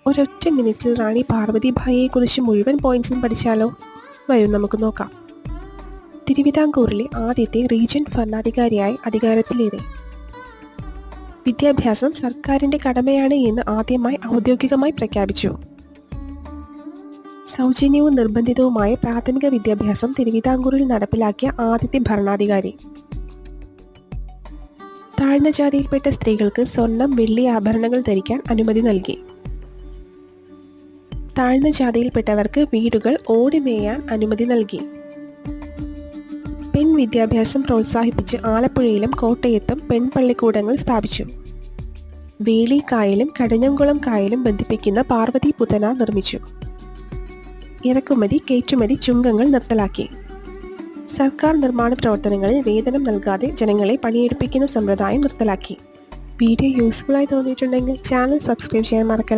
ഒരൊറ്റ മിനിറ്റിൽ റാണി പാർവതിഭായിയെക്കുറിച്ച് മുഴുവൻ പോയിന്റ്സും പഠിച്ചാലോ? വരും നമുക്ക് നോക്കാം. തിരുവിതാംകൂറിലെ ആദ്യത്തെ റീജന്റ് ഭരണാധികാരിയായി അധികാരത്തിലേറി. വിദ്യാഭ്യാസം സർക്കാരിൻ്റെ കടമയാണ് എന്ന് ആദ്യമായി ഔദ്യോഗികമായി പ്രഖ്യാപിച്ചു. സൗജന്യവും നിർബന്ധിതവുമായ പ്രാഥമിക വിദ്യാഭ്യാസം തിരുവിതാംകൂറിൽ നടപ്പിലാക്കിയ ആദ്യത്തെ ഭരണാധികാരി. താഴ്ന്ന ജാതിയിൽപ്പെട്ട സ്ത്രീകൾക്ക് സ്വർണം, വെള്ളി ആഭരണങ്ങൾ ധരിക്കാൻ അനുമതി നൽകി. താഴ്ന്ന ജാതിയിൽപ്പെട്ടവർക്ക് വീടുകൾ ഓടിമേയാൻ അനുമതി നൽകി. വിദ്യാഭ്യാസം പ്രോത്സാഹിപ്പിച്ച് ആലപ്പുഴയിലും കോട്ടയത്തും പെൺപള്ളിക്കൂടങ്ങൾ സ്ഥാപിച്ചു. വേളി കായലും കടഞ്ഞംകുളം കായലും ബന്ധിപ്പിക്കുന്ന പാർവതി പുതന നിർമ്മിച്ചു. ഇറക്കുമതി, കയറ്റുമതി ചുങ്കങ്ങൾ നിർത്തലാക്കി. സർക്കാർ നിർമ്മാണ പ്രവർത്തനങ്ങളിൽ വേതനം നൽകാതെ ജനങ്ങളെ പണിയെടുപ്പിക്കുന്ന സമ്പ്രദായം നിർത്തലാക്കി. വീഡിയോ യൂസ്ഫുൾ ആയി തോന്നിയിട്ടുണ്ടെങ്കിൽ ചാനൽ സബ്സ്ക്രൈബ് ചെയ്യാൻ മറക്കല്ല.